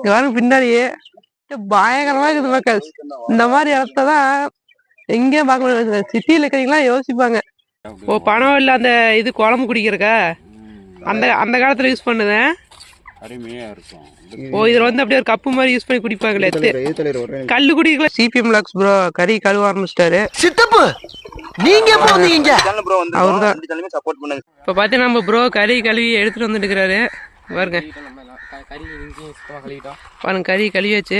பாருங்க பின்னாடியே பயங்கரமா இருக்குது மக்கள். இந்த மாதிரி இடத்தான் எங்கேயும் பார்க்க முடியாது. சிட்டியில இருக்கிறீங்களா யோசிப்பாங்க. ஓ பணம் இல்லை அந்த இது குழம்பு குடிக்கிறக்கா அந்த அந்த காலத்துல யூஸ் பண்ணுதேன். ஓ இதுல வந்து அப்படியே ஒரு கப்பு மாதிரி யூஸ் பண்ணி குடிப்பாங்களே. கல்லு குடிக்கலாம். சிபிஎம் லாக்ஸ் ப்ரோ கறி கழுவ ஆரம்பிச்சிட்டாரு. சித்தப்பு நீங்க போவீங்க அவர்தான். இப்ப பாத்தீங்கன்னா நம்ம ப்ரோ கறி கழுவி எடுத்துட்டு வந்துட்டு இருக்கிறாரு. பாருங்க பாருங்க கறி கழுவியாச்சு.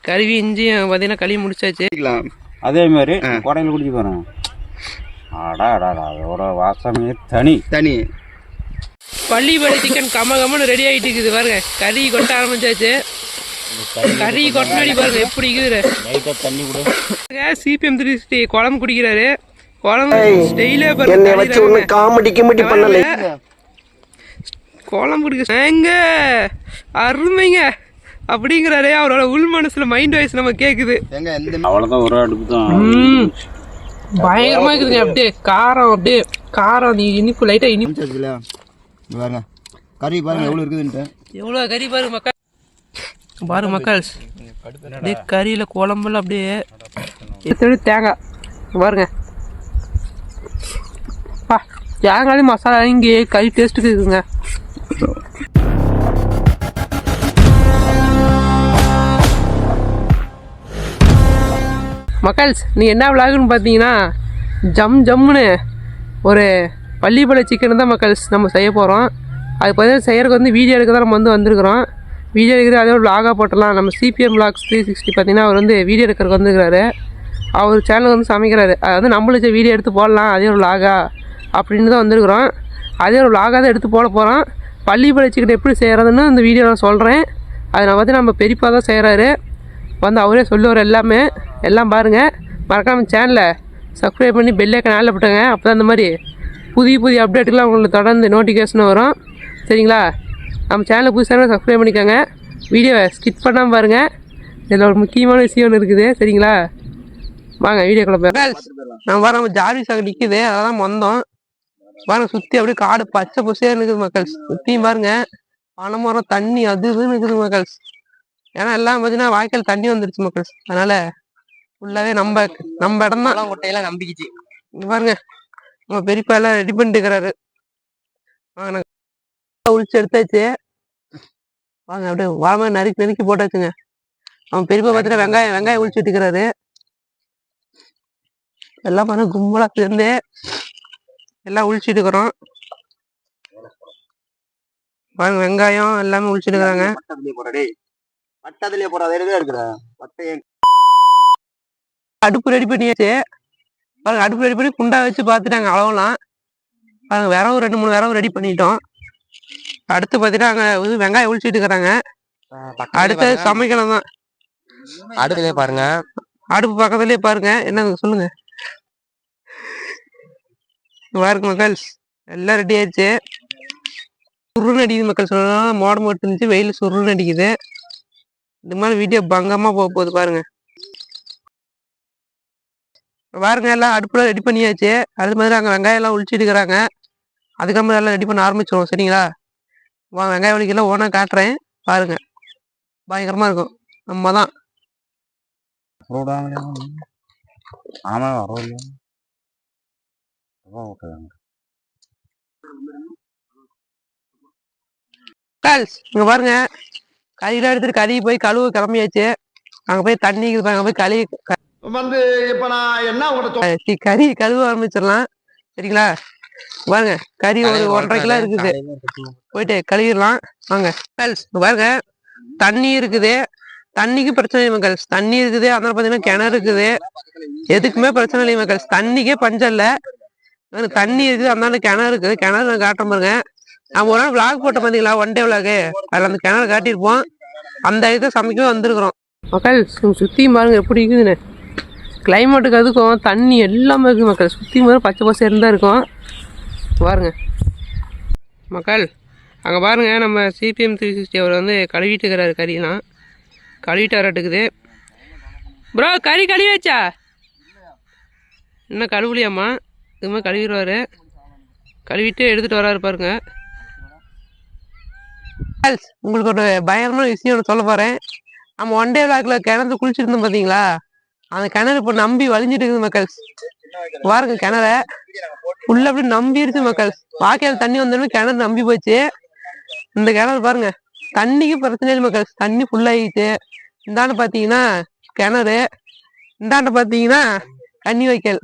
கழுவி இஞ்சியும் பாத்தீங்கன்னா கழுவி முடிச்சாச்சு. அதே மாதிரி குடையில குடிச்சு பாருங்க. அதோட வாசமே தனி தனி. பள்ளிப்பாடி சிக்கன் கம கமன்னு ரெடி ஆகிட்டு இருக்குது. பாருங்க கறி கொட்ட ஆரம்பிச்சாச்சு. கறி கொட்டினாடி பாருங்க எப்படி இருக்குது. தண்ணி கூட சிபிஎம் 360 குழம்பு குடிக்கிறாரு. குழம்பு ஸ்டைலே குழம்பு குடிக்க எங்க அருமைங்க அப்படிங்கிறாரு. அவரோட உள் மனசுல மைண்ட் வாய்ஸ் நம்ம கேக்குது. அவ்வளவுதான் ஒரு அடுப்பு தான். பயங்கரமா இருக்குதுங்க. அப்படியே காரம் அப்படியே காரம் இனிப்பு லைட்டா இனிப்பு. பாருங்க கறி பாருங்க எவ்வளவு இருக்குதுன்ட்டு. எவ்வளவு கறி பாருங்க மக்கள். பாருங்க மக்கள் அப்படியே கறியில குழம்புல அப்படியே தேங்காய் பாருங்க. தேங்காயும் மசாலா இங்கே கறி டேஸ்ட்டுக்கு இருக்குங்க. மக்கள்ஸ் நீ என்ன விளாகுன்னு பார்த்தீங்கன்னா ஜம்முன்னு ஒரு பள்ளிப்பாடி சிக்கன் தான் மக்கள்ஸ் நம்ம செய்ய போகிறோம். அது பார்த்தீங்கன்னா செய்யறதுக்கு வந்து வீடியோ எடுக்க தான் நம்ம வந்திருக்கிறோம். வீடியோ எடுக்கிறது அதே ஒரு விளாகாக போட்டலாம். நம்ம சிபிஎம் வ்ளாக்ஸ் 360 பார்த்தீங்கன்னா அவர் வந்து வீடியோ எடுக்கிறதுக்கு வந்துருக்கிறாரு. அவர் சேனல் வந்து சமைக்கிறாரு. அது வந்து நம்மளுக்கு வீடியோ எடுத்து போடலாம் அதே ஒரு விளாகா அப்படின்னு தான் வந்திருக்கிறோம். அதே ஒரு விளாகாக தான் எடுத்து போட போகிறோம். பள்ளிப்பாடி சிக்கன் எப்படி செய்கிறதுன்னு இந்த வீடியோ நான் சொல்கிறேன். அதை நான் பார்த்து நம்ம பெரியப்பா தான் செய்கிறாரு. வந்து அவரே சொல்லுவார் எல்லாமே. எல்லாம் பாருங்கள். மறக்காமல் சேனலை சப்ஸ்கிரைப் பண்ணி பெல் ஐக்கான் ஆல்ல போட்டுங்க. அப்போ தான் இந்த மாதிரி புதிய அப்டேட்டுக்கெலாம் உங்களுக்கு தொடர்ந்து நோட்டிஃபிகேஷன் வரும். சரிங்களா? நம்ம சேனலை புதுசாக சப்ஸ்கிரைப் பண்ணிக்கோங்க. வீடியோவை ஸ்கிப் பண்ணாமல் பாருங்கள். இதில் ஒரு முக்கியமான விஷயம் ஒன்று இருக்குது. சரிங்களா? வாங்க வீடியோக்குள்ள போய் நம்ம வர நம்ம ஜார்விஸ் அங்கே நிற்குது. அதெல்லாம் வந்தோம் பாருங்க. சுற்றி அப்படியே காடு பச்சை பசையாக இருக்குது மக்கள். சுற்றியும் பாருங்க பனைமரம் தண்ணி அது இதுன்னு இருக்குது மக்கள். ஏன்னா எல்லாம் பார்த்தீங்கன்னா வாய்க்கால் தண்ணி வந்துருச்சு மக்கள். அதனால ஃபுல்லாகவே நம்ம இடம் தான். கொட்டையெல்லாம் நம்பிக்கிச்சு. பாருங்க நம்ம பெரியப்பா எல்லாம் ரெடி பண்ணிட்டு இருக்கிறாரு. வாங்க உளிச்சு எடுத்தாச்சு. வாங்க அப்படியே வாழை நறுக்கி போட்டாச்சுங்க. அவன் பெரியப்பா பார்த்தீங்கன்னா வெங்காயம் உளிச்சுட்டு இருக்கிறாரு. எல்லாம் பாருங்க கும்பலா சேர்ந்து எல்லாம் உளிச்சுட்டு இருக்கிறோம். பாருங்க வெங்காயம் எல்லாமே உளிச்சுட்டு இருக்கிறாங்க. அடுப்பு ரெடி பண்ணியாச்சு. பாருங்க அடுப்பு ரெடி பண்ணி குண்டா வச்சு பார்த்துட்டாங்க அளவுலாம். பாருங்க விரவு 2-3 விரவு ரெடி பண்ணிட்டோம். அடுத்து பார்த்தீங்கன்னா அங்கே வெங்காயம் உளிச்சுட்டு இருக்கிறாங்க. அடுத்து சமைக்கணும் தான். அடுப்புலயே பாருங்க. அடுப்பு பக்கத்துலயே பாருங்க. என்ன சொல்லுங்க. பாருங்க மக்கள் எல்லாம் ரெடி ஆயிடுச்சு. சுருன்னு அடிக்குது மக்கள். சொல்லலாம் மோட மட்டும் இருந்துச்சு. வெயில் சுருன்னு அடிக்குது. இந்த மாதிரி வீடியோ பங்கமா போக போகுது பாருங்க. பாருங்க எல்லாம் அடுப்புல ரெடி பண்ணியாச்சு. அது மாதிரி அங்கே வெங்காயம் எல்லாம் உளிச்சுட்டு இருக்கிறாங்க. அதுக்கப்புறம் எல்லாம் ரெடி பண்ண ஆரம்பிச்சிடும். சரிங்களா? வெங்காயம் வலிக்கெல்லாம் ஓனா காட்டுறேன் பாருங்க. பயங்கரமா இருக்கும். நம்ம தான் இங்க பாருங்க. கறியெல்லாம் எடுத்துட்டு கறி போய் கழுவு கிளம்பியாச்சு. அங்க போய் தண்ணி அங்க போய் வந்து இப்ப நான் என்ன கறி கழுவ ஆரம்பிச்சிடலாம். சரிங்களா? பாருங்க கறி ஒரு 1.5 கிலோ இருக்குது. போயிட்டு கழுவிடலாம் வாங்க. பாருங்க தண்ணி இருக்குது. தண்ணிக்கு பிரச்சனை இல்லை மக்கள். தண்ணி இருக்குது. அதனால பாத்தீங்கன்னா கிணறு இருக்குது. எதுக்குமே பிரச்சனை இல்லை மக்கள். தண்ணிக்கே பஞ்சம் இல்லை. தண்ணி இருக்குது. அதனால கிணறு இருக்குது. கிணறு காட்ட பாருங்க. நம்ம ஒரு நாள் விளாக் போட்ட பாத்தீங்களா ஒன் டே விளாகு. அதில் அந்த கிணறு காட்டியிருப்போம். அந்த இதை சமைக்கவே வந்திருக்கிறோம் மக்கள். சுற்றியும் பாருங்க எப்படி இருக்குதுன்னு. கிளைமேட்டுக்கு அதுக்கும் தண்ணி எல்லாமே இருக்குது மக்கள். சுற்றி மாதிரி பச்சை பசை இருந்தால் இருக்கும் பாருங்க மக்கள். அங்கே பாருங்கள் நம்ம சிபிஎம் 360 அவர் வந்து கழுவிட்டு இருக்கிறாரு. கறியெல்லாம் கழுவிட்டு வரட்டுக்குது. ப்ரோ கறி கழுவியாச்சா? இன்னும் கழுவுலையாம்மா? இதுமாதிரி கழுவிடுவார். கழுவிட்டு எடுத்துகிட்டு வராரு பாருங்க. உங்களுக்கு ஒரு பயங்கரமான விஷயம் ஒன்று சொல்ல போகிறேன். நம்ம ஒன் டே விளாக்ல கிணறு குளிச்சுட்டு இருந்தோம் பார்த்தீங்களா, அந்த கிணறு இப்போ நம்பி வலிஞ்சிட்டு இருக்குது மக்கள்ஸ். பாருங்க கிணற ஃபுல்லாக அப்படி நம்பிடுச்சு மக்கள்ஸ். வாக்கையில் தண்ணி வந்தோடனே கிணறு நம்பி போச்சு. இந்த கிணறு பாருங்க, தண்ணிக்கு பிரச்சனை இல்லை மக்கள்ஸ், தண்ணி ஃபுல்லாகிடுச்சு. இந்தாண்ட பார்த்தீங்கன்னா கிணறு, இந்தாண்ட பார்த்தீங்கன்னா தண்ணி வாய்க்கால்.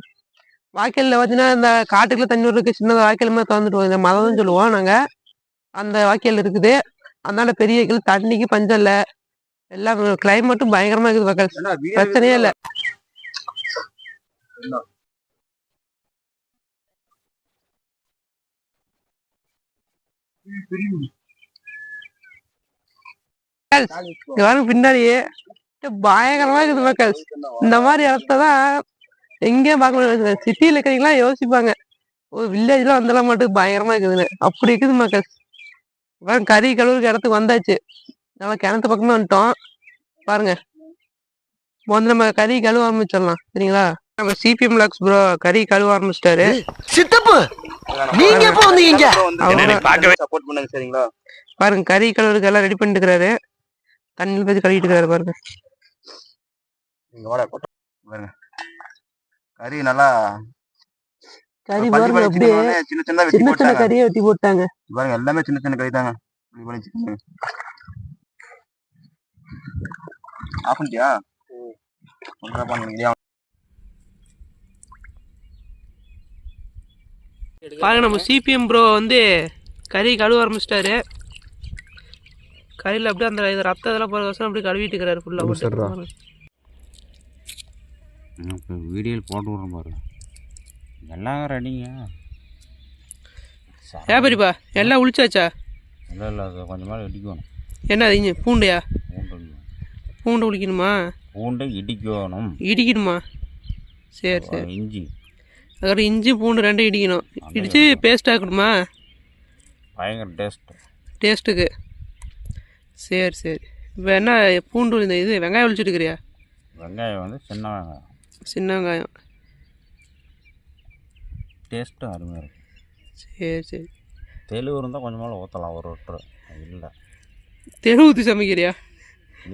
வாய்க்காலில் பார்த்தீங்கன்னா இந்த காட்டுக்குள்ள தண்ணி இருக்கு, சின்னதாக வாய்க்கால் மாதிரி திறந்துட்டு இந்த மதம்னு சொல்லுவோம் நாங்கள். அந்த வாய்க்கால் இருக்குது. அதனால பெரிய வாய்க்கால், தண்ணிக்கு பஞ்சம் இல்லை. எல்லாம் கிளைமேட்டும் பயங்கரமா இருக்குது மக்கள், பிரச்சனையே இல்லை. பின்னாடியே பயங்கரமா இருக்குது மக்கள். இந்த மாதிரி இடத்தான் எங்கேயும் பார்க்க முடியாது. சிட்டியில இருக்கிறீங்களா யோசிப்பாங்க, ஒரு வில்லேஜ்ல வந்தெல்லாம் மட்டும் பயங்கரமா இருக்குதுன்னு. அப்படி இருக்குது மக்கள். கறி கழுவுக்கு இடத்துக்கு வந்தாச்சு. நம்ம கிணத்து பக்கமே வந்துட்டோம். பாருங்க வந்து நம்ம கறி கழுவ ஆரம்பிச்சிடலாம் சரிங்களா. நம்ம சிபிஎம் லாக்ஸ் ப்ரோ கறி கழுவ ஆரம்பிச்சிட்டாரு. சித்தப்பு நீங்க எப்போ வந்தீங்க? சப்போர்ட் பண்ணுங்க சரிங்களா. பாருங்க கறி கழுவுக்கு எல்லாம் ரெடி பண்ணிட்டு இருக்கிறாரு. தண்ணியில் வச்சு கழுவிட்டு இருக்கிறாரு பாருங்க. கறி நல்லா கறி பாருங்க, அப்படியே சின்ன சின்ன கறியை வெட்டி போட்டாங்க பாருங்க. எல்லாமே சின்ன சின்ன கறி தாங்க. ஆஃப் பண்ணிட்டியா? பாருங்க நம்ம சிபிஎம் ப்ரோ வந்து கறி கழுவ ஆரம்பிச்சிட்டாரு. கறியில் அப்படியே அந்த இது ரத்தம் இதெல்லாம் போகிற அப்படி கழுவிட்டு இருக்கிறாரு ஃபுல்லாக. வீடியோவில் போட்டு விட்றேன் பாரு. எல்லாம் ரெடிங்க. பெரியப்பா எல்லாம் உளிச்சாச்சா? இல்லை இல்லை, அது கொஞ்சமாக இடிக்கணும். என்ன அது பூண்டையா? பூண்டை உளிக்கணுமா? பூண்டை இடிக்கணும். இடிக்கணுமா? சரி சரி. இஞ்சி, அதுக்கப்புறம் இஞ்சி பூண்டு ரெண்டும் இடிக்கணும். இடித்து பேஸ்ட் ஆக்கணுமா? பயங்கர டேஸ்ட்டுக்கு. சரி சரி. இப்போ என்ன பூண்டு இந்த இது வெங்காயம் ஒழிச்சிட்டு இருக்கிறியா? வெங்காயம் வந்து சின்ன வெங்காயம். சின்ன வெங்காயம் டேஸ்ட்டும் அருமையாக இருக்கும். சரி சரி. தெளிவு இருந்தால் கொஞ்சமாக ஊற்றலாம், ஒரு ஒட்டுற. இல்லை தெளு ஊற்றி சமைக்கிறியா?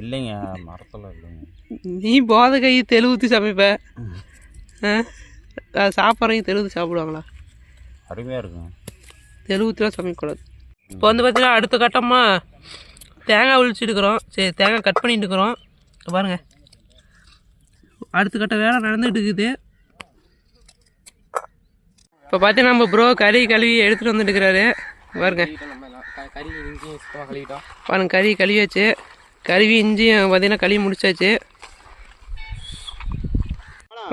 இல்லைங்க, மரத்தில் இல்லைங்க. நீ போதை கை தெளு ஊற்றி சமைப்ப. சாப்பிட்றவங்க தெளு ஊற்றி சாப்பிடுவாங்களா? அருமையாக இருக்குங்க. தெளு ஊற்றிலாம் சமைக்கக்கூடாது. இப்போ வந்து பார்த்தீங்கன்னா அடுத்த கட்டமாக தேங்காய் உளிச்சுட்டு இருக்கிறோம். சரி, தேங்காய் கட் பண்ணிட்டு இருக்கிறோம் பாருங்கள். அடுத்த கட்ட வேலை நடந்துகிட்டு இருக்குது. இப்போ பார்த்தீங்கன்னா நம்ம ப்ரோ கறி கழுவி எடுத்துகிட்டு வந்துட்டு இருக்கிறாரு பாருங்க. பாருங்க கறி கழுவியாச்சு. கழுவி இஞ்சியும் பார்த்தீங்கன்னா கழுவி முடிச்சாச்சு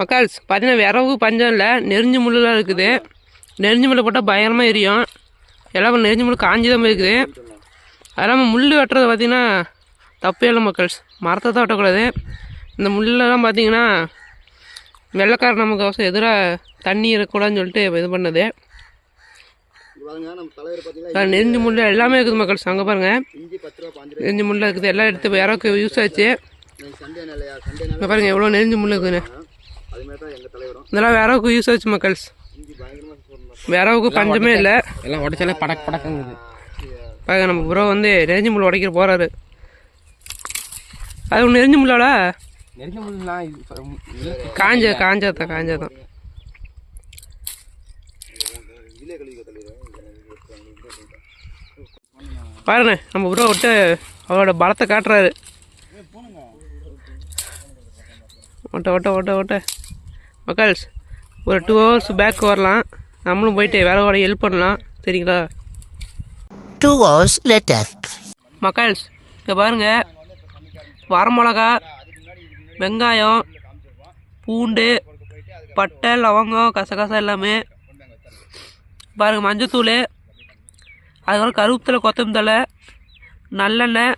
மக்கள்ஸ். பார்த்தீங்கன்னா விரவு பஞ்சம் இல்லை, நெறிஞ்சு முள்ளெலாம் இருக்குது. நெறிஞ்சு முள்ளை போட்டால் பயங்கரமாக எரியும். எல்லாம் நெறிஞ்சு முள் காஞ்சி தான் இருக்குது. அது இல்லாமல் முள் வெட்டுறது பார்த்திங்கன்னா தப்பே இல்லை மக்கள்ஸ், மரத்தை தான் வெட்டக்கூடாது. இந்த முள்ளெல்லாம் பார்த்திங்கன்னா வெள்ளைக்காரன் நமக்கு அவசரம் எதிராக தண்ணி இருக்கக்கூடாதுன்னு சொல்லிட்டு இது பண்ணது. நெறிஞ்சு முள் எல்லாமே இருக்குது மக்கள்ஸ். அங்கே பாருங்கள் நெறிஞ்சு முள் இருக்குது, எல்லாம் எடுத்து யாராவுக்கு யூஸ் ஆச்சு. இங்கே பாருங்கள் எவ்வளோ நெறிஞ்சு முள் இருக்குதுன்னு. இதெல்லாம் வேறவுக்கு யூஸ் ஆச்சு மக்கள்ஸ். வேறவுக்கு பஞ்சமே இல்லை, எல்லாம் உடச்சாலே படக்கு படக்குங்குது. பாருங்க நம்ம ப்ரோ வந்து நெறிஞ்சு முள் உடைக்கிற போகிறாரு. அது ஒன்று நெறிஞ்சு முள்ளாடா காஞ்சாதான். பாருங்க நம்ம ப்ரோ விட்டு அவரோட பலத்தை காட்டுறாரு. ஓட்ட மக்கள்ஸ் ஒரு 2 hours பேக் வரலாம். நம்மளும் போயிட்டு வேலை ஹெல்ப் பண்ணலாம் சரிங்களா. 2 hours later. மக்கள்ஸ் இங்கே பாருங்கள், வரமிளகா, வெங்காயம், பூண்டு, பட்டை, லவங்கம், கசகசா எல்லாமே பாருங்கள், மஞ்சத்தூள், அதுக்கப்புறம் கருவேப்பிலை, கொத்தமல்லி தழை, நல்லெண்ணெய்,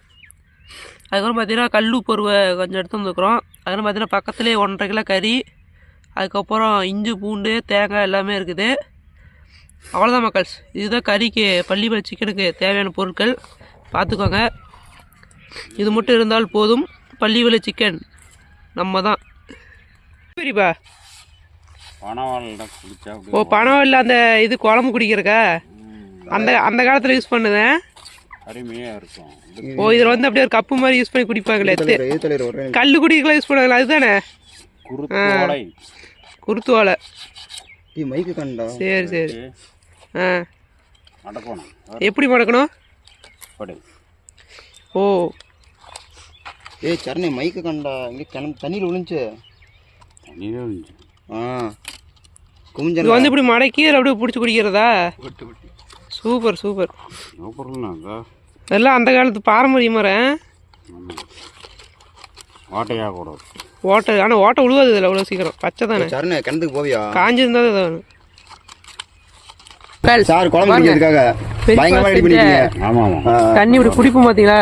அதுக்கப்புறம் பார்த்திங்கன்னா கல் உப்பு கொஞ்சம் எடுத்து வந்துருக்குறோம். அதுக்கப்புறம் பார்த்திங்கன்னா பக்கத்துலேயே 1.5 கிலோ கறி, அதுக்கப்புறம் இஞ்சி பூண்டு தேங்காய் எல்லாமே இருக்குது. அவ்வளோதான் மக்கள்ஸ். இதுதான் கறிக்கு பள்ளிப்பாளை சிக்கனுக்கு தேவையான பொருட்கள் பார்த்துக்கோங்க. இது மட்டும் இருந்தால் போதும். பள்ளிப்பாளை சிக்கன் நம்ம தான். சரிப்பா பணம் இல்லை அந்த இது குழம்பு குடிக்கிறக்கா அந்த காலத்தில் யூஸ் பண்ணுவேன். அருமையாக இருக்கும். ஓ இதில் வந்து அப்படியே ஒரு கப்பு மாதிரி யூஸ் பண்ணி குடிப்பாங்களே, கல் குடிக்கலாம் யூஸ் பண்ணுவாங்களா, அதுதானே குருத்தோலை. குருத்துவாலை. மைக்கு கண்டா. சரி சரி. ஆ மடக்கணும். எப்படி மடக்கணும்? படை. ஓ சரணி மைக்கு கண்டா. இங்கே தண்ணியில் விழுந்துச்சு. தண்ணியிலே இருந்துச்சு. இது வந்து இப்படி மடக்கி அதில் அப்படியே பிடிச்சி குடிக்கிறதா? Super super. சூப்பர்னாக்கா எல்லாம் அந்த காலத்து பாரம்பரிய மரம். ஓட்டையாக கூடாது. ஓட்டை, ஆனால் ஓட்டை உழுவாது இதில் அவ்வளோ சீக்கிரம். பச்சை தானே. சரணி கிணத்துக்கு போவியா? காஞ்சிருந்தா தான் வேணும். சார் குழம்பு குடிக்கிறதுக்காக பயங்கரமா ரெடி பண்ணிட்டீங்க. ஆமாம் ஆமாம். தண்ணி இப்படி குடிப்போம் பார்த்தீங்களா,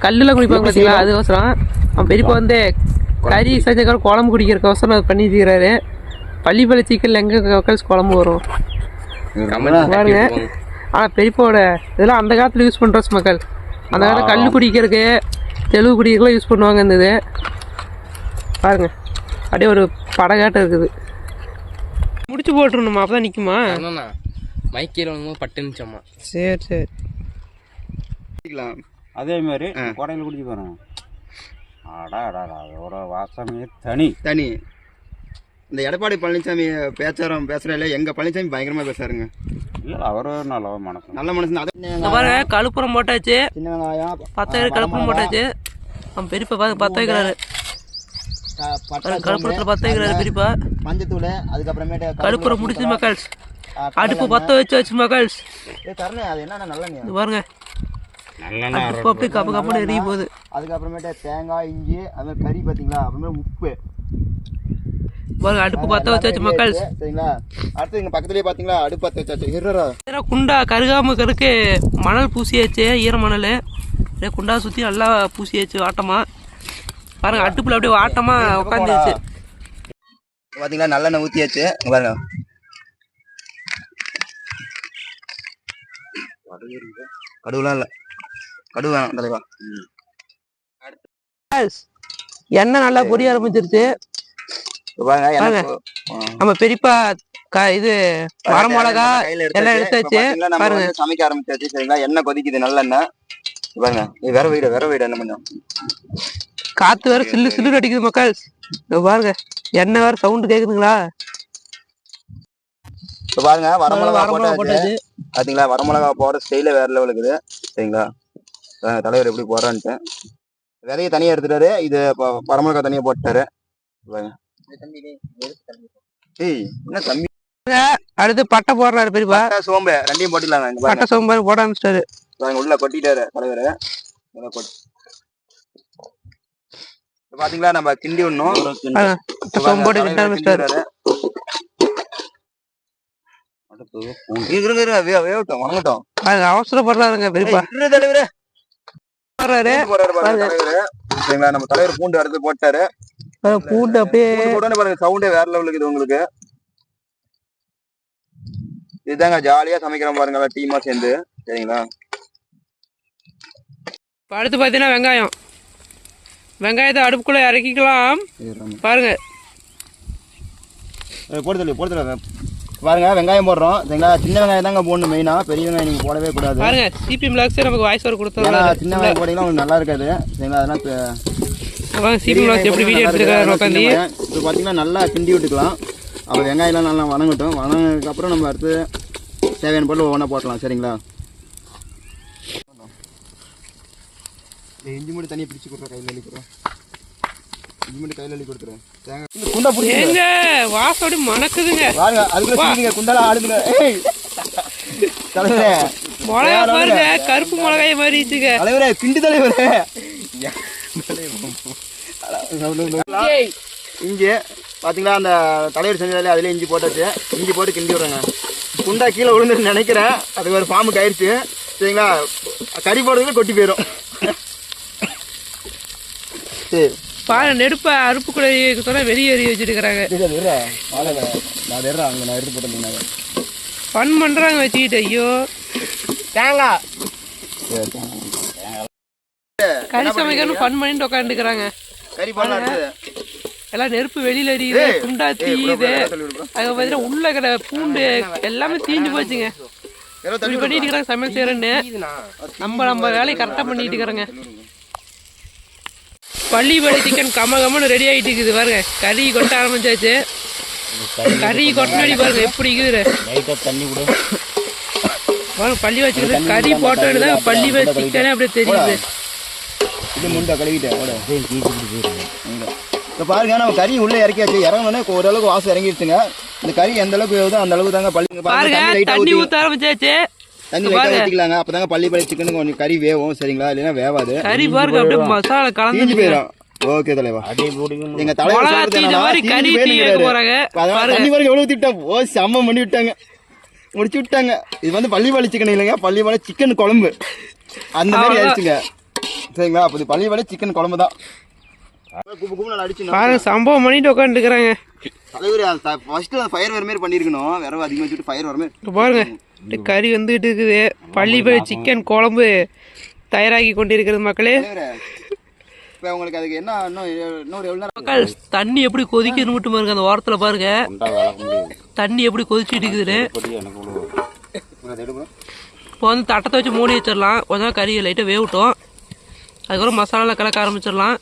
கல்லில் குடிப்பாங்க பார்த்தீங்களா, அதுக்கோசரம். அவன் பெரியப்பா வந்து கறி செஞ்சக்கார குழம்பு குடிக்கிறக்கோசரம் அது பண்ணி வச்சுக்கிறாரு. பள்ளிப்பள்ளி சிக்கனில் எங்கே மக்கள்ஸ் குழம்பு வரும் பாருங்க. ஆனால் பெரியப்பாவோட இதெல்லாம் அந்த காலத்தில் யூஸ் பண்ணுற மக்கள். அந்த காலத்தில் கல் குடிக்கிறதுக்கு தெலுங்கு குடிக்கிறதுலாம் யூஸ் பண்ணுவாங்க. இருந்தது பாருங்க, அப்படியே ஒரு படகாட்டம் இருக்குது. முடிச்சு போட்டுருணுமா, அப்போ தான் நிற்குமா? மைக்கேல் வந்து பட்டுனுச்சம்மா. சரி சரி. அதே மாதிரி கோடையில் குடிச்சு போகிறேன். அதோட வாசமே தனி தனி. இந்த எடப்பாடி பழனிசாமி பேசுறாரு, எங்க பழனிசாமி பயங்கரமா பேசுறாருங்க. இல்லை அவர் நல்ல மனசு, நல்ல மனசு. பாருங்க கழுப்புறம் போட்டாச்சு, சின்ன வெங்காயம் 10 கழுப்புறம் போட்டாச்சு. அவன் பெரியப்பா பார்த்து 10 வைக்கிறாரு. கழுப்புறத்தில் 10 வைக்கிறாரு பெரியப்பா. மஞ்சத்தூள், அதுக்கப்புறமேட்டு கழுப்புறம் முடிச்சு மக்கள். அடுப்பு 10 வச்சு மக்கள். அது என்ன நல்ல பாருங்க அடுப்பு அப்படியே கப்பு கப்புன்னு எரிய போகுது. அதுக்கப்புறமேட்டு தேங்காய், இஞ்சி, அது மாதிரி கறி பார்த்தீங்களா, அப்புறமே உப்பு பாருங்க. அடுப்பு 10 வச்சாச்சு மக்கள். சரிங்களா. அடுத்து இங்க பக்கத்துலயே பாத்தீங்களா அடுப்பு 10 வச்சாச்சு. குண்டா கருகாம கருக்கு மணல் பூசியாச்சு, ஈர மணல் குண்டா சுற்றி நல்லா பூசியாச்சு வாட்டமா. பாருங்க அடுப்புல அப்படியே வாட்டமா உட்காந்துருச்சு பாத்தீங்களா. நல்லெண்ணெய் ஊற்றியாச்சு பாருங்க. கடுவுலாம் இல்லை, கடுவு வேணாம் தலைவா. எண்ணெய் நல்லா பொரிய ஆரம்பிச்சிருச்சு. நம்ம பெரியப்பா இது வரமிளகா எல்லாம் எடுத்தாச்சு பாருங்க. சமைக்க ஆரம்பிச்சாச்சு. சரிங்களா. எண்ணெய் கொதிக்குது, நல்லெண்ணெய் பாருங்க. வேற வீடு என்ன கொஞ்சம் காத்து வேற சில்லு சில்லு அடிக்குது மக்கள். பாருங்க எண்ணெய் வேற சவுண்டு கேக்குதுங்களா. பாருங்க வரமிளகா போட்டாச்சு. பாத்தீங்களா, வரமிளகா போடுற ஸ்டைல வேற லெவலுக்கு இருக்குது. சரிங்களா. தலைவர் எப்படி போடுறான்ட்டு விதைய தனியா எடுத்துட்டாரு. இது வரமிளகா தனியா போட்டாரு. என்ன தம்பி. அடுத்து பட்டை போடுறாரு பெரியப்பா. சோம்பு ரெண்டையும் போட்டுலாங்க. பட்டை சோம்பு போட ஆரம்பிச்சிட்டாரு. உள்ள கொட்டிட்டாரு தலைவர். பாத்தீங்களா, நம்ம கிண்டி விடணும். சோம்போடு கிண்ட ஆரம்பிச்சிட்டாரு. அவசரப்படுறாருங்க பெரியப்பா. நம்ம தலைவர் பூண்டு அடுத்து போட்டாரு. பூண்டு அப்படியே பாருங்க, சவுண்டே வேற லெவலுக்கு இது உங்களுக்கு. இதுதாங்க ஜாலியா சமைக்கிறோம் பாருங்க, டீமா சேர்ந்து. சரிங்களா. அடுத்து பாத்தீங்கன்னா வெங்காயத்தை அடுப்புக்குள்ள இறக்கிக்கலாம் பாருங்க. போடுதல பாருங்க. வெங்காயம் போடுறோம். சரிங்களா. சின்ன வெங்காயம் தாங்க போடணும் மெயினா, பெரிய வெங்காயம் நீங்க போடவே கூடாது. பாருங்க சிபி மிளாக்ஸ் நமக்கு வாய்ஸ் வர கொடுத்தா சின்ன வெங்காயம் போட்டீங்கன்னா உங்களுக்கு நல்லா இருக்காது. சரிங்களா. அதெல்லாம் சிபி மிளாக்ஸ் எப்படி வீடியோ எடுத்துருக்காரு உட்காந்து. இப்போ பாத்தீங்கன்னா நல்லா கிண்டி விட்டுக்கலாம். அப்புறம் வெங்காயம்லாம் நல்லா வணங்கட்டும். வணங்கினதுக்கு அப்புறம் நம்ம அடுத்து தேவையான பொருள் ஒவ்வொன்றா போட்டலாம். சரிங்களா. இஞ்சி மட்டும் தனியாக பிடிச்சி கொடுக்குறேன், கையில் அள்ளி கொடுக்குறேன். இஞ்சி மட்டும் கையில் அள்ளி கொடுத்துருவேன். குண்டா பிடிங்க, வாசோடி மணக்குதுங்க. வாங்க அதுக்குள்ள குண்டால ஆடுதுங்க. தலைவரே மிளகா பாருங்க, கருப்பு மிளகாய மாதிரி இருந்துச்சுங்க. தலைவரே கிண்டி தலைவரே. இஞ்சி பாத்தீங்களா, அந்த தலைவர் செஞ்சதாலே அதுல இஞ்சி போட்டாச்சு. இஞ்சி போட்டு கிண்டி விடுறேங்க. குண்டா கீழே விழுந்துன்னு நினைக்கிறேன். அது ஒரு பாம்புக்கு ஆயிடுச்சு. சரிங்களா. கறி போடுறதுல கொட்டி போயிடும். சரி பாரு நெடுப்ப அறுப்பு கூட சொன்னா வெளியேறி வச்சுருக்கிறாங்க. நான் எடுத்து போட்டேன். ஃபன் பண்றாங்க வச்சுக்கிட்டு. ஐயோ தேங்காய் கறி சமைக்கணும் ஃபன் பண்ணிட்டு உட்காந்துக்கிறாங்க. கறி போடுறது எல்லாம் நெருப்பு வெளியில எரியுது, குண்டா தீயுது. அதுக்கு பார்த்தீங்கன்னா உள்ள கடை பூண்டு எல்லாமே தீஞ்சு போச்சுங்க. இப்படி பண்ணிட்டு இருக்கிறாங்க சமையல் செய்யறேன்னு. நம்ம வேலையை கரெக்டாக பண்ணிட்டு இருக்கிறோங்க. பள்ளிப்பாளைய சிக்கன் கம்மன்னு ரெடி ஆகிட்டு இருக்குது பாருங்க. கறி கொட்ட ஆரம்பிச்சாச்சு. கறி கொட்டினாடி பாருங்க எப்படி இருக்குது பாருங்க. பள்ளிப்பாளைய சிக்கன் கறி போட்டோன்னு தான் பள்ளிப்பாளைய சிக்கனே அப்படியே தெரியுது. இது முண்டை கழுவிட்டேன். இப்போ பாருங்க நம்ம கறி உள்ள இறக்கியாச்சு. இறங்கணுன்னே ஓரளவுக்கு வாசம் இறங்கிடுச்சுங்க. இந்த கறி எந்த அளவுக்கு வேகுதோ அந்த அளவுக்கு தாங்க பாருங்க. தண்ணி ஊற்ற ஆரம்பிச்சாச்சு. தண்ணி லைட்டாக ஊற்றிக்கலாங்க. அப்போ தாங்க பள்ளிப்பாளைய சிக்கனுக்கு கொஞ்சம் கறி வேகும். சரிங்களா? இல்லைன்னா வேவாது. கறி பாருங்க அப்படியே மசாலா கலந்து போயிடும். ஓகே தலைவா. எங்க தலைவர் தண்ணி பாருங்க எவ்வளவு திட்டம். ஓ செம்ம பண்ணி விட்டாங்க, முடிச்சு விட்டாங்க. இது வந்து பள்ளிப்பாளைய சிக்கன் இல்லைங்க, பள்ளிப்பாளைய சிக்கன் குழம்பு அந்த மாதிரி ஆயிடுச்சுங்க. சரிங்களா? அப்போ பள்ளிப்பாளைய சிக்கன் குழம்பு தான். பாருங்க சம்பவம் பண்ணிட்டு உட்காந்துருக்குறாங்க. தலைவர் ஃபர்ஸ்ட் ஃபயர் வர மாதிரி பண்ணிருக்கணும். வேற அதிகமாக வச்சுட்டு ஃபயர் வர மாதிரி பாருங்க. கறி வந்துட்டு இருக்குது. பள்ளிப்பாளைய சிக்கன் குழம்பு தயாராகி கொண்டிருக்கிறது மக்களே. உங்களுக்கு அதுக்கு என்ன இன்னொரு எவ்வளோ மக்கள் தண்ணி எப்படி கொதிக்குதுன்னு மட்டும் பாருங்க. அந்த ஓரத்தில் பாருங்க தண்ணி எப்படி கொதிச்சுட்டு இருக்குது. இப்போ வந்து தட்டத்தை வச்சு மூடி வச்சிடலாம். கொஞ்சம் கறி லைட்டாக வேவிட்டோம். அதுக்கப்புறம் மசாலாலாம் கலக்க ஆரம்பிச்சிடலாம்.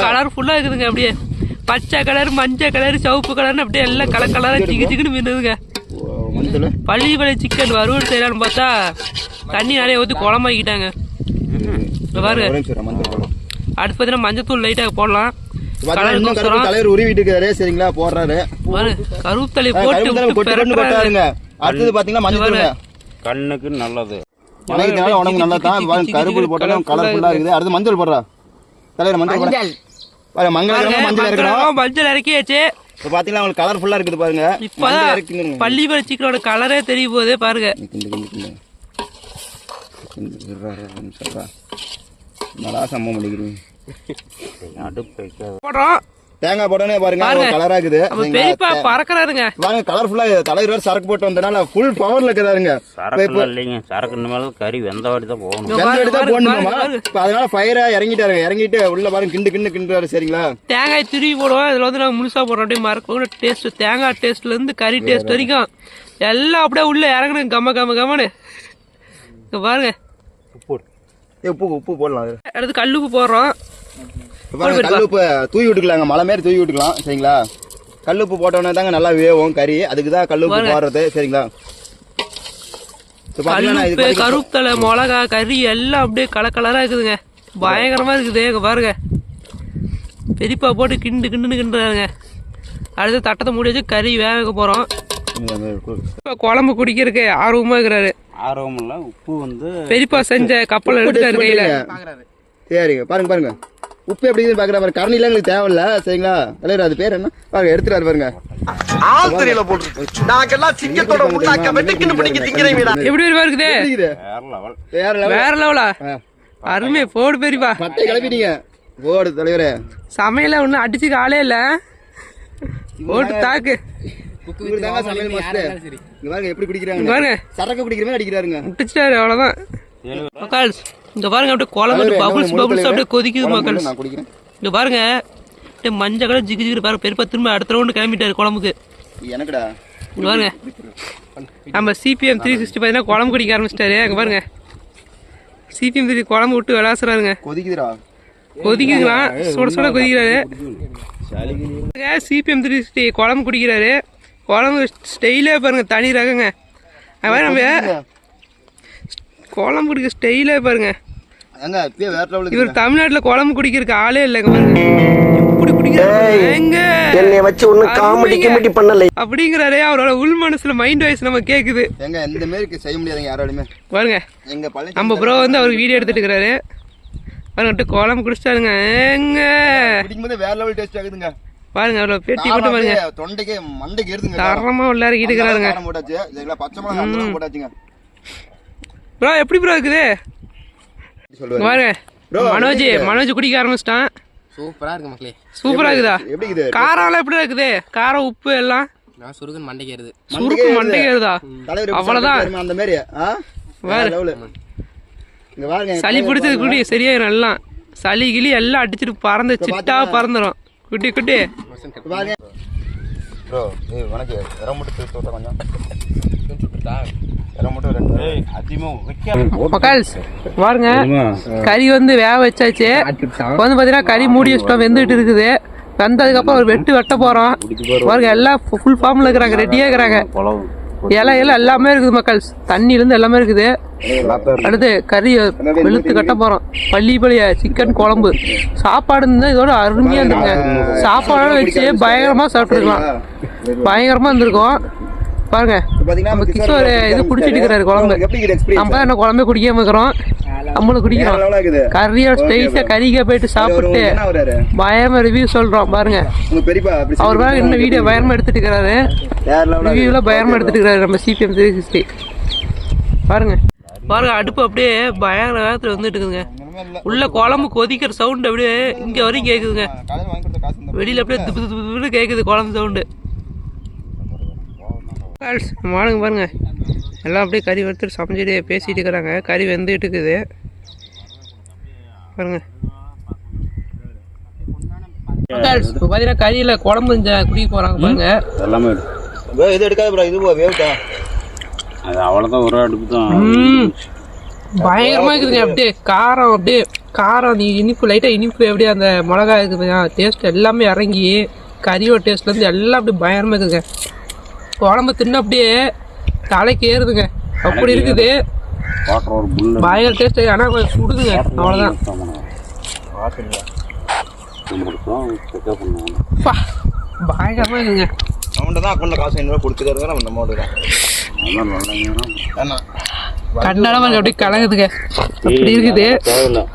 கலர்ஃபுல்லா இருக்குதுங்க. அப்படியே பச்சை கலர், மஞ்சள் கலர், சிவப்பு கலர்னு அப்படியே எல்லாம் கலர் கலரா சிக்கு சிக்குன்னு மீனுதுங்க. பள்ளிப்பாளைய சிக்கன் வறுவல் செய்யலான்னு பார்த்தா தண்ணி நிறைய ஊற்றி குழம்பாக்கிட்டாங்க. பாருங்க. அடுத்து பார்த்தீங்கன்னா மஞ்சத்தூள் லைட்டாக போடலாம். தலைவர் உருவிட்டு இருக்காரு. சரிங்களா? போடுறாரு. கருவேப்பிலை போட்டு அடுத்தது பாத்தீங்கன்னா மஞ்சள் கண்ணுக்கு நல்லது. உடம்பு நல்லா தான். கருப்பு போட்டாலும் கலர்ஃபுல்லா இருக்குது. அடுத்து மஞ்சள் போடுறா தலைவர். மஞ்சள் மஞ்சள் இறக்கியாச்சு. இப்போ பாத்தீங்கன்னா உங்களுக்கு கலர்ஃபுல்லா இருக்குது பாருங்க. இப்பதான் பள்ளிப்பாளைய சிக்கனோட கலரே தெரிய போகுது பாருங்க. நல்லா சம்பவம் பண்ணிக்கிறீங்க. போடுறோம். தேங்காய் போட்டோன்னே பாருங்க கலரா இருக்குது. பெரியப்பா பறக்குறாருங்க பாருங்க. கலர்ஃபுல்லா தலைவர் சரக்கு போட்டு வந்தனால ஃபுல் பவர்ல இருக்குதாருங்க. சரக்கு மேல கறி வெந்தவாடி தான் போகணும். வெந்தவாடி தான் போடணுமா? அதனால ஃபயரா இறங்கிட்டாருங்க. இறங்கிட்டு உள்ள பாருங்க கிண்டுறாரு. சரிங்களா? தேங்காய் திருவி போடுவோம். இதுல வந்து நாங்கள் முழுசா போடுறோம். அப்படியே மறக்க டேஸ்ட், தேங்காய் டேஸ்ட்ல இருந்து கறி டேஸ்ட் வரைக்கும் எல்லாம் அப்படியே உள்ள இறங்கணும். கம்மனு பாருங்க. உப்பு போடலாம். அடுத்து கல்லுப்பு போடுறோம். கல்லுப்பு தூவி விட்டுக்கலாங்க. மலை மாரி தூவி விட்டுக்கலாம். சரிங்களா? கல்லுப்பு போட்டோன்னே தாங்க நல்லா வேவும் கறி. அதுக்கு தான் கல்லுப்பு போடுறது. சரிங்களா? கல்லுப்பு, கருவேப்பிலை, மிளகா, கறி எல்லாம் அப்படியே கலரா இருக்குதுங்க. பயங்கரமா இருக்குது. பாருங்க. பெரியப்பா போட்டு கிண்டுறாருங்க. அடுத்து தட்டத்தை மூடி வச்சு கறி வேக போறோம். குழம்பு குடிக்கிறதுக்கு ஆர்வமா இருக்கிறாரு. ஆர்வம் இல்ல, உப்பு வந்து பெரியப்பா செஞ்ச கப்பல் எடுத்துட்டாரு கையில. சரிங்க. பாருங்க உப்பு எப்படி பாக்குற பாருங்க. கரணிலாம் எங்களுக்கு தேவையில்ல. சரிங்களா? தலைவர் அது பேர் என்ன பாருங்க. எடுத்துட்டாரு பாருங்க. எப்படி இருக்குது? வேற லெவலா? அருமை. போடு பெரியப்பா. பட்டை கிளப்பிட்டீங்க. போடு தலைவரே. சமையல ஒண்ணு அடிச்சுக்க ஆளே இல்ல. போட்டு தாக்கு. எப்படி குடிக்கிறாங்க? சரக்கு குடிக்கிற மாதிரி அடிக்கிறாருங்க. முடிச்சிட்டாரு. அவ்வளவுதான் மக்கள். இங்க பாருங்க அப்படியே குழம்பு பபுள்ஸ் அப்படியே கொதிக்குது மக்கள். இங்க பாருங்க அப்படியே மஞ்சள் கலர் ஜிகு பாருங்க. பெருப்பா திரும்ப அடுத்த ரவுண்டு கிளம்பிட்டாரு குழம்புக்கு. எனக்குடா இங்க பாருங்க நம்ம CPM 360 பார்த்தீங்கன்னா குழம்பு குடிக்க ஆரம்பிச்சிட்டாரு. அங்க பாருங்க CPM 3 குழம்பு விட்டு விளாசுறாருங்க. கொதிக்குதுங்களா? சுட கொதிக்கிறாரு. CPM 360 குழம்பு குடிக்கிறாரு. குழம்பு ஸ்டைலே பாருங்க. தனி ரகங்க. நம்ம குழம்பு குடிக்க ஸ்டைலே பாருங்க. இவர் தமிழ்நாட்டுல குழம்பு குடிக்கிறதுக்கு ஆளே இல்லைங்க பாருங்க. எப்படி குடிக்கிறாங்க அப்படிங்கிறாரே. அவரோட உள் மனசுல மைண்ட் வாய்ஸ் நம்ம கேக்குது. இந்த மாதிரி செய்ய முடியாது யாராலுமே. பாருங்க நம்ம ப்ரோ வந்து அவர் வீடியோ எடுத்துட்டு இருக்கிறாரு. பாருங்க குழம்பு குடிச்சிட்டாருங்க. வேற லெவல் டேஸ்ட் ஆகுதுங்க. பாருங்க அவ்வளவு பேட்டி போட்டு பாருங்க. தொண்டைக்கு மண்டைக்கு ஏறுதுங்க. தரமா உள்ளார ஈடுக்கிறாருங்க. போட்டாச்சு. சரிங்களா? பச்சை மிளகாய் போட்டாச்சுங்க. ப்ரோ எப்படி ப்ரோ இருக்குது? பாருங்க மனோஜ் குடிக்க ஆரம்பிச்சிட்டான். சூப்பரா இருக்கு மக்களே. சூப்பரா இருக்குதா? காரம் எல்லாம் எப்படி இருக்குது? காரம் உப்பு எல்லாம் சுருக்குன்னு மண்டைக்கு ஏறுது. சுருக்கு மண்டைக்கு ஏறுதா? அவ்வளவுதான். அந்த மாதிரி சளி பிடிச்சது குடி சரியாயிரும். எல்லாம் சளி கிளி எல்லாம் அடிச்சுட்டு பறந்து சிட்டா பறந்துடும். குட்டி குட்டி பாருங்க ப்ரோ ஏய் உனக்கு இடம் மட்டும் தூக்கி விட்டா கொஞ்சம் இடம் மட்டும் ரெண்டு அதிகமாக மக்கள்ஸ் பாருங்க கறி வந்து வேக வச்சாச்சு இப்போ வந்து பார்த்தீங்கன்னா கறி மூடி வச்சிட்டோம் வெந்துட்டு இருக்குது வெந்ததுக்கப்புறம் ஒரு வெட்ட போகிறோம் பாருங்க எல்லாம் ஃபுல் ஃபார்மில் இருக்கிறாங்க ரெடியாக இருக்கிறாங்க இலை எல்லாமே இருக்குது மக்கள்ஸ் தண்ணியிலேருந்து எல்லாமே இருக்குது அடுத்து கறி வெளுத்து கட்ட போகிறோம் பள்ளிய சிக்கன் குழம்பு சாப்பாடு இருந்தால் இதோட அருமையாக இருந்துங்க சாப்பாடோட வச்சு பயங்கரமாக சாப்பிட்ருக்கலாம் பயங்கரமாக இருந்திருக்கும் பாருங்க நம்ம கிஷோர் இது குடிச்சிட்டு இருக்கிறாரு குழம்பு நம்ம தான் என்ன குழம்பே குடிக்காம இருக்கிறோம் நம்மளும் குடிக்கிறோம் கறியோட ஸ்டைஸா கறிக்க போயிட்டு சாப்பிட்டு பயமா ரிவ்யூ சொல்றோம் பாருங்க அவர் பாருங்க இன்னும் வீடியோ பயமா எடுத்துட்டு இருக்கிறாரு ரிவ்யூல பயமா எடுத்துட்டு இருக்கிறாரு நம்ம CPM 360 பாருங்க பாருங்க அடுப்பு அப்படியே பயங்கர வேகத்துல வந்துட்டு இருக்குதுங்க உள்ள குழம்பு கொதிக்கிற சவுண்ட் அப்படியே இங்க வரையும் கேக்குதுங்க வெளியில அப்படியே திப்பு திப்பு கேக்குது குழம்பு சவுண்டு வாழுங்க பாருங்க எல்லாம் அப்படியே கறி வறுத்துட்டு சமைச்சிட்டு பேசிட்டு இருக்கிறாங்க கறி வெந்துட்டு இருக்குது பாருங்க இப்போ பார்த்தீங்கன்னா கறியில் குழம்பு குடிக்க போகிறாங்க பாருங்க எல்லாமே இது எடுக்காது ப்ரோ இது வேவிட்டா அது அவ்வளோதான் ஒரு அடுப்பு தான் பயங்கரமாக இருக்குதுங்க அப்படியே காரம் நீ இனிப்பு லைட்டாக இனிப்பு அப்படியே அந்த மிளகா இருக்குதுங்க டேஸ்ட் எல்லாமே இறங்கி கறியோட டேஸ்ட்லேருந்து எல்லாம் அப்படியே பயங்கரமாக இருக்குதுங்க குழம்பு தின்னு அப்படியே தலைக்கு ஏறுதுங்க அப்படி இருக்குது பயங்கர டேஸ்ட் ஆனால் கொஞ்சம் சுடுதுங்க அவ்வளோதான் பயங்கரமாக இருக்குங்க அவன்கிட்ட தான் அக்கௌண்ட்டில் காசு 500 கொடுத்துக்காரு நம்ம அமௌண்ட்டு தான் கண்ணாடம் அப்படியே கலங்குதுங்க அப்படி இருக்குது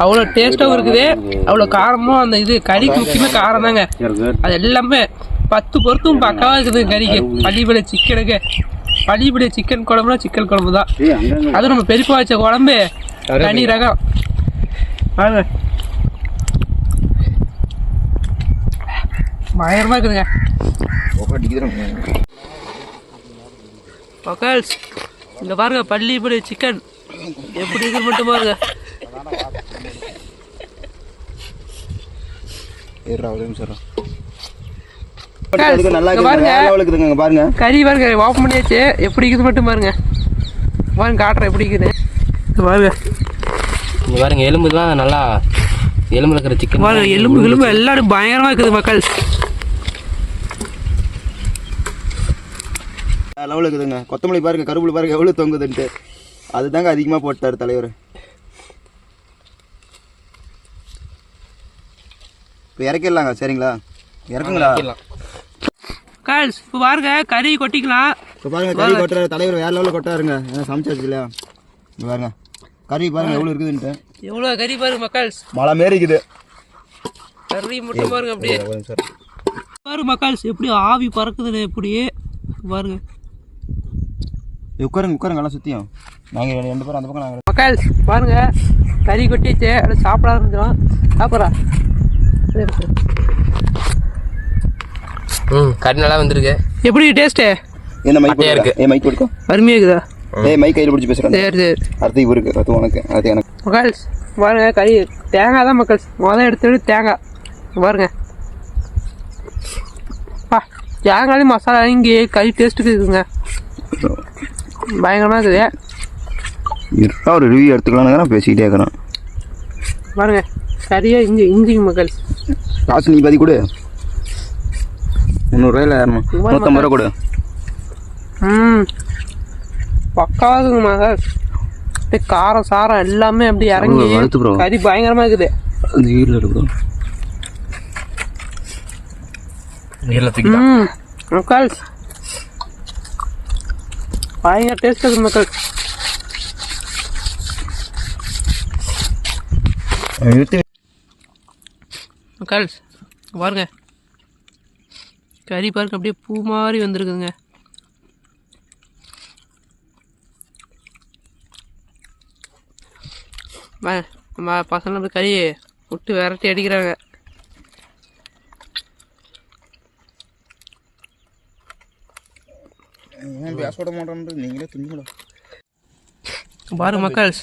அவ்வளோ டேஸ்ட்டாகவும் இருக்குது அவ்வளோ காரமும் அந்த இது கறிக்கு முக்கியமாக காரம் தாங்க அது எல்லாமே 10 பொருத்தும் பக்காவாக இருக்குது கறிக்கு பள்ளிப்படை சிக்கனுக்கு பள்ளிப்படை சிக்கன் குழம்புனா சிக்கன் குழம்பு தான் அதுவும் நம்ம பெரியப்பா வச்ச குழம்பு தனி ரகம் வாங்க பயங்கரமாக இருக்குதுங்க மக்கள்ஸ் இங்கே பாருங்க பள்ளிப்படை சிக்கன் எப்படி இருக்குது மட்டும் பாருங்க பாருங்க கறி பாருங்க ஓப்பன் பண்ணியாச்சு எப்படி இருக்குது மட்டும் பாருங்க பாருங்க காட்டுறேன் எப்படி இருக்குது பாருங்க இங்கே பாருங்க எலும்புலாம் நல்லா எலும்புல இருக்கிற சிக்கன் பாருங்க எலும்பு எல்லாரும் பயங்கரமாக இருக்குது மக்கள் லெவலில் இருக்குதுங்க கொத்தமல்லி பாருங்க கருவேப்பிலை பாருங்க எவ்வளோ தொங்குதுன்ட்டு அதுதாங்க அதிகமாக போட்டார் தலைவர் இப்போ இறக்கிடலாங்க சரிங்களா இறக்குங்களா கால்ஸ் இப்போ பாருங்க கறி கொட்டிக்கலாம் இப்போ பாருங்க கறி கொட்டுறாரு தலைவர் வேற லெவலில் கொட்டாருங்க ஏன்னா சமைச்சாச்சு இல்லையா இப்போ பாருங்க கறி பாருங்க எவ்வளோ இருக்குதுன்ட்டு எவ்வளோ கறி பாருங்க மக்கள்ஸ் மழை மாரி இருக்குது கறி மட்டும் பாருங்க அப்படியே பாருங்க மக்கள்ஸ் எப்படி ஆவி பறக்குதுன்னு எப்படி பாருங்க உட்காருங்க எல்லாம் சுற்றியும் நாங்கள் 2 பேரும் அந்த பக்கம் நாங்கள் மக்கள்ஸ் பாருங்க கறி கொட்டிச்சு அப்படியே சாப்பிட ஆரம்பிச்சிடும் சாப்பிட்றா கறி நல்லா வந்திருக்கு எப்படி டேஸ்ட்டு என்ன மைக் இருக்கு மைக் கொடுக்கும் அருமையாக இருக்குதா மைக் கையில் பிடிச்சி பேசுகிறேன் சரி அடுத்து இவருக்கு அது உனக்கு அது எனக்கு மக்கள்ஸ் பாருங்க கறி தேங்காய் தான் மக்கள்ஸ் எடுத்து தேங்காய் பாருங்க தேங்காயும் மசாலா இங்கே கறி டேஸ்ட்டுக்கு இருக்குங்க பயங்கரமாக இருக்குது ஒரு ரிவ்யூ எடுத்துக்கலான்னு பேசிக்கிட்டே இருக்கிறேன் பாருங்க கறியாக இஞ்சிங்க மக்கள்ஸ் காசு நீ பாதி கொடு 300 150 ரூபா கொடு பக்காவாதுங்க மக்கள்ஸ் அப்படியே காரம் சாரம் எல்லாமே அப்படி இறங்கி கறி பயங்கரமாக இருக்குது மக்கள்ஸ் பயங்கர டேஸ்ட் இருக்குது மக்கள் மக்கள்ஸ் பாருங்க கறி பாருங்க அப்படியே பூ மாதிரி வந்திருக்குதுங்க நம்ம பசங்க அப்படி கறி விட்டு விரட்டி அடிக்கிறாங்க பாருங்க மக்கள்ஸ்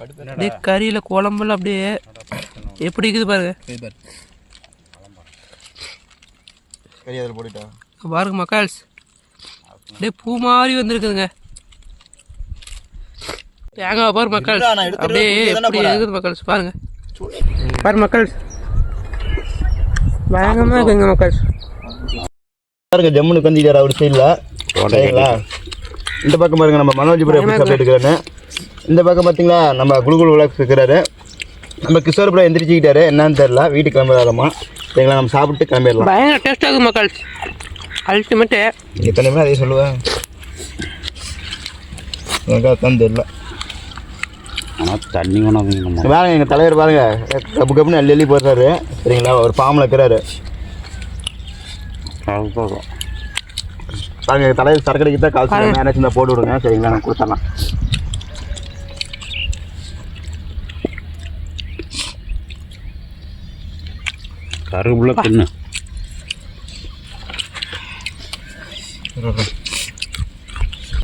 அப்படியே கறியில் குழம்புல அப்படியே எப்படி இருக்குது பாருங்க கறி அதில் போட்டுட்டா பாருங்க மக்கள்ஸ், அப்படியே பூ மாதிரி வந்திருக்குதுங்க தேங்காய். பாரு மக்கள்ஸ், அப்படியே எப்படி இருக்குது மக்கள்ஸ், பாருங்க பாரு மக்கள்ஸ், பயங்கரமாக இருக்குங்க மக்கள்ஸ். பாருங்க ஜம்முன்னு கொஞ்சம் அவர் சைடில் சரிங்களா. இந்த பக்கம் பாருங்க நம்ம மனோஜ்புரம் எப்படி சாப்பிட்டு இருக்கிறாரு. இந்த பக்கம் பார்த்தீங்களா நம்ம குழுகுழு விளக்கு இருக்கிறாரு. நம்ம கிஷோர்புரம் எந்திரிச்சிக்கிட்டாரு, என்னன்னு தெரியல, வீட்டுக்கு கிளம்பிடலாமா சரிங்களா. நம்ம சாப்பிட்டு கிளம்பிடலாம். பயங்கர டேஸ்ட்டாக இருக்குது மக்கள்ஸ், அல்டிமேட்டு. எத்தனையுமே அதே சொல்லுவேன், எனக்கு அதுதான் தெரியல. ஆனால் தண்ணி வேணாம். பாருங்க எங்கள் தலைவர் பாருங்க கப்பு கப்புன்னு அள்ளி அள்ளி போடுறாரு சரிங்களா. ஒரு ஃபார்மில் இருக்கிறாரு பாருங்க. எங்கள் தலைவர் சரக்கடைக்கு தான் காசு மேனேஜ் இருந்தால் போட்டு விடுங்க சரிங்களா, நான் கொடுத்துடலாம். கருவேப்பிலை தின்னு.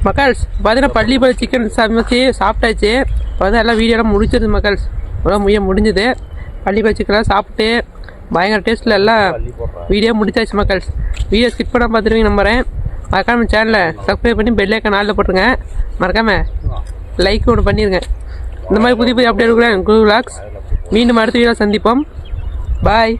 மக்கள்ஸ் பார்த்தீங்கன்னா பள்ளிப்பாளை சிக்கன் சமைச்சு சாப்பிட்டாச்சு. வந்து எல்லாம் வீடியோலாம் முடிச்சிருது மக்கள்ஸ், எல்லாம் முடிஞ்சது. பள்ளிப்பாளை சிக்கன்லாம் சாப்பிட்டு பயங்கர டேஸ்ட்டில் எல்லாம் வீடியோ முடிச்சாச்சு மக்கள்ஸ். வீடியோ ஸ்கிப் பண்ணால் பார்த்துருவீங்க நம்புறேன். மறக்காமல் சேனலை சப்ஸ்கிரைப் பண்ணி பெல் ஐக்கான் ஆளில் போட்டுருங்க. மறக்காமல் லைக் ஒன்று பண்ணிடுங்க. இந்த மாதிரி புதிய புதிய அப்டேட் கூட குழு விளாக்ஸ். மீண்டும் அடுத்த வீடியோ சந்திப்போம். பாய்.